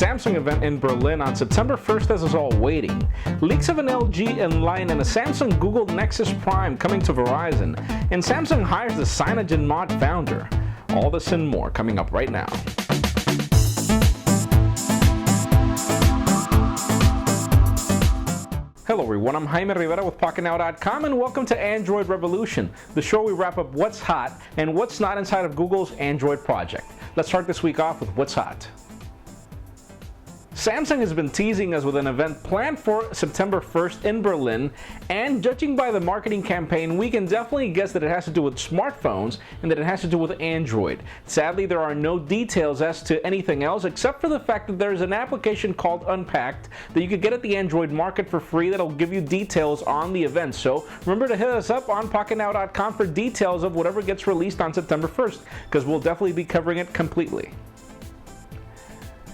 Samsung event in Berlin on September 1st has us all waiting. Leaks of an LG Inline and a Samsung Google Nexus Prime coming to Verizon, and Samsung hires the CyanogenMod founder. All this and more coming up right now. Hello everyone, I'm Jaime Rivera with Pocketnow.com and welcome to Android Revolution, the show we wrap up what's hot and what's not inside of Google's Android project. Let's start this week off with what's hot. Samsung has been teasing us with an event planned for September 1st in Berlin, and judging by the marketing campaign, we can definitely guess that it has to do with smartphones and that it has to do with Android. Sadly, there are no details as to anything else except for the fact that there's an application called Unpacked that you could get at the Android market for free that'll give you details on the event. So remember to hit us up on Pocketnow.com for details of whatever gets released on September 1st, because we'll definitely be covering it completely.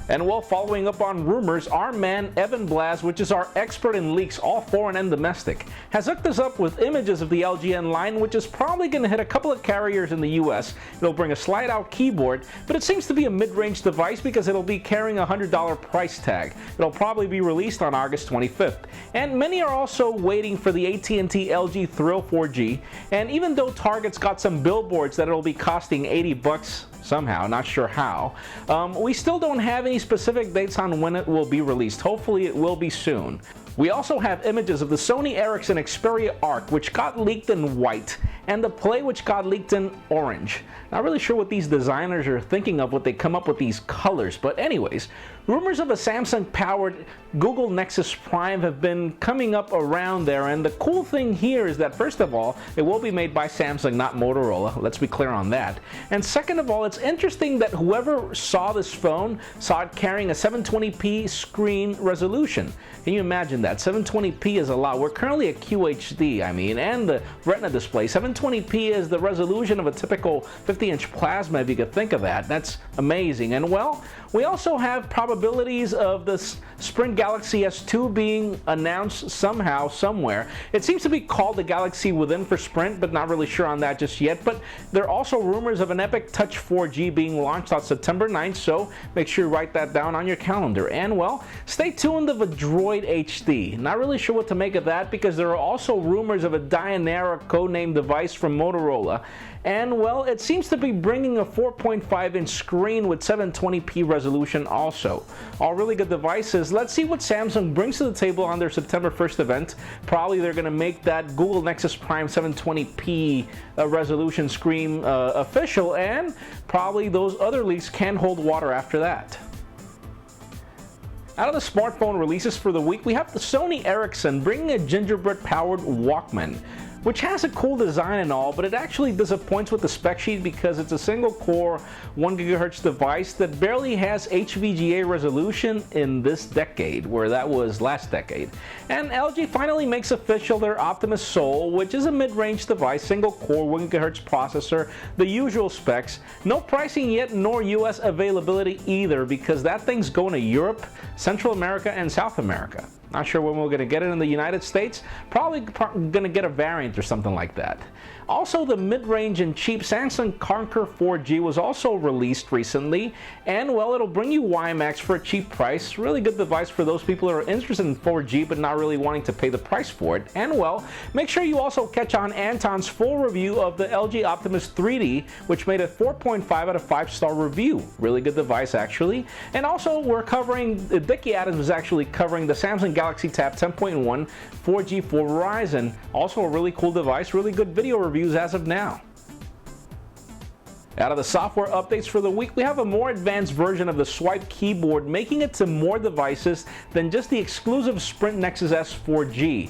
And while following up on rumors, our man Evan Blaz, which is our expert in leaks, all foreign and domestic, has hooked us up with images of the LG Inline, which is probably going to hit a couple of carriers in the US. It'll bring a slide-out keyboard, but it seems to be a mid-range device because it'll be carrying a $100 price tag. It'll probably be released on August 25th. And many are also waiting for the AT&T LG Thrill 4G, and even though Target's got some billboards that it'll be costing $80 somehow, not sure how, we still don't have any specific dates on when it will be released. Hopefully it will be soon. We also have images of the Sony Ericsson Xperia Arc, which got leaked in white, and the Play, which got leaked in orange. Not really sure what these designers are thinking of when they come up with these colors, but anyways, rumors of a Samsung-powered Google Nexus Prime have been coming up around there, and the cool thing here is that, first of all, it will be made by Samsung, not Motorola. Let's be clear on that. And second of all, it's interesting that whoever saw this phone saw it carrying a 720p screen resolution. Can you imagine that? 720p is a lot. We're currently at QHD, and the Retina display. 720p is the resolution of a typical 50-inch plasma, if you could think of that. That's amazing. And well, we also have probabilities of this Sprint Galaxy S2 being announced somehow, somewhere. It seems to be called the Galaxy Within for Sprint, but not really sure on that just yet. But there are also rumors of an Epic Touch 4G being launched on September 9th, so make sure you write that down on your calendar. And well, stay tuned of a Droid HD. Not really sure what to make of that because there are also rumors of a Dianera codenamed device from Motorola. And well, it seems to be bringing a 4.5-inch screen with 720p resolution also. All really good devices. Let's see what Samsung brings to the table on their September 1st event. Probably they're going to make that Google Nexus Prime 720p resolution screen official, and probably those other leaks can hold water after that. Out of the smartphone releases for the week, we have the Sony Ericsson bringing a gingerbread-powered Walkman, which has a cool design and all, but it actually disappoints with the spec sheet because it's a single-core 1 GHz device that barely has HVGA resolution in this decade, where that was last decade. And LG finally makes official their Optimus Soul, which is a mid-range device, single-core 1 GHz processor, the usual specs. No pricing yet, nor US availability either, because that thing's going to Europe, Central America, and South America. Not sure when we're going to get it in the United States. Probably going to get a variant or something like that. Also, the mid-range and cheap Samsung Conquer 4G was also released recently, and well, it'll bring you WiMAX for a cheap price. Really good device for those people who are interested in 4G but not really wanting to pay the price for it. And well, make sure you also catch on Anton's full review of the LG Optimus 3D, which made a 4.5 out of 5-star review. Really good device, actually. And also, we're covering, Dickie Adams is actually covering the Samsung Galaxy Tab 10.1 4G for Verizon. Also a really cool device, really good video reviews as of now. Out of the software updates for the week, we have a more advanced version of the swipe keyboard, making it to more devices than just the exclusive Sprint Nexus S 4G.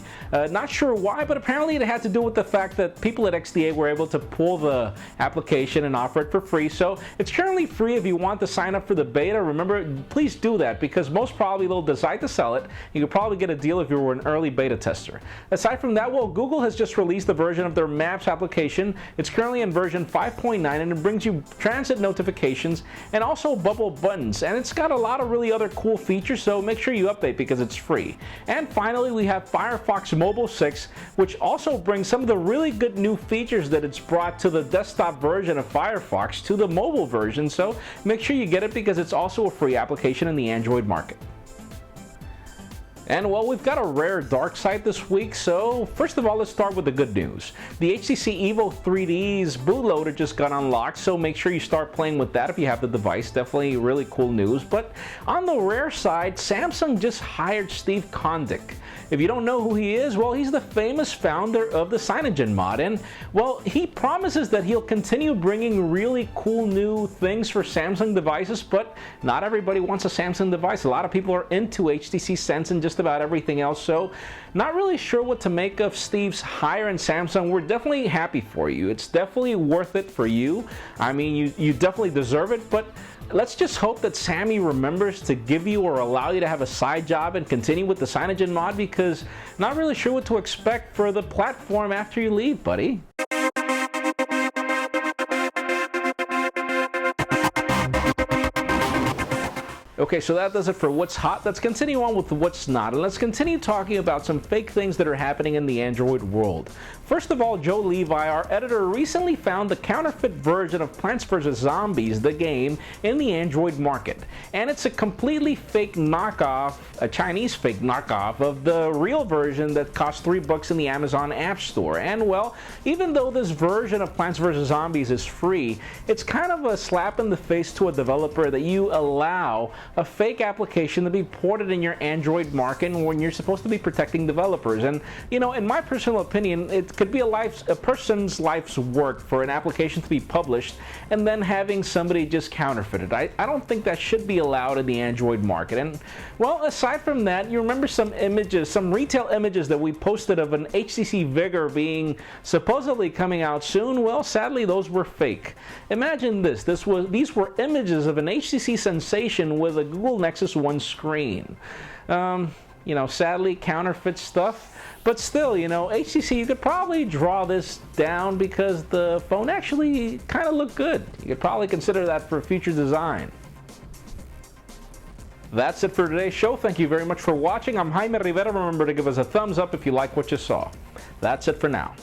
Not sure why, but apparently it had to do with the fact that people at XDA were able to pull the application and offer it for free. So it's currently free if you want to sign up for the beta. Remember, please do that because most probably they'll decide to sell it. You could probably get a deal if you were an early beta tester. Aside from that, well, Google has just released a version of their Maps application. It's currently in version 5.9 and it brings brings you transit notifications and also bubble buttons, and it's got a lot of really other cool features, so make sure you update because it's free. And finally, we have Firefox Mobile 6, which also brings some of the really good new features that it's brought to the desktop version of Firefox to the mobile version, so make sure you get it because it's also a free application in the Android market. And well, we've got a rare dark side this week, so first of all, let's start with the good news. The HTC Evo 3D's bootloader just got unlocked, so make sure you start playing with that if you have the device. Definitely really cool news. But on the rare side, Samsung just hired Steve Kondik. If you don't know who he is, well, he's the famous founder of the CyanogenMod, and well, he promises that he'll continue bringing really cool new things for Samsung devices, but not everybody wants a Samsung device. A lot of people are into HTC Sense and just about everything else, so not really sure what to make of Steve's hire in Samsung. We're definitely happy for you. It's definitely worth it for you. I mean, you definitely deserve it, but let's just hope that Sammy remembers to give you or allow you to have a side job and continue with the CyanogenMod, because not really sure what to expect for the platform after you leave, buddy. Okay, so that does it for what's hot. Let's continue on with what's not, and let's continue talking about some fake things that are happening in the Android world. First of all, Joe Levi, our editor, recently found the counterfeit version of Plants vs. Zombies, the game, in the Android market. And it's a completely fake knockoff, a Chinese fake knockoff of the real version that costs $3 in the Amazon App Store. And well, even though this version of Plants vs. Zombies is free, it's kind of a slap in the face to a developer that you allow a fake application to be ported in your Android market when you're supposed to be protecting developers. And you know, in my personal opinion, it could be a person's life's work for an application to be published and then having somebody just counterfeit it. I don't think that should be allowed in the Android market. And well, aside from that, you remember some images, some retail images that we posted of an HTC Vigor being supposedly coming out soon? Well, sadly, those were fake. Imagine this. These were images of an HTC Sensation with a Google Nexus One screen. You know, sadly, counterfeit stuff. But still, you know, HTC, you could probably draw this down because the phone actually kind of looked good. You could probably consider that for future design. That's it for today's show. Thank you very much for watching. I'm Jaime Rivera. Remember to give us a thumbs up if you like what you saw. That's it for now.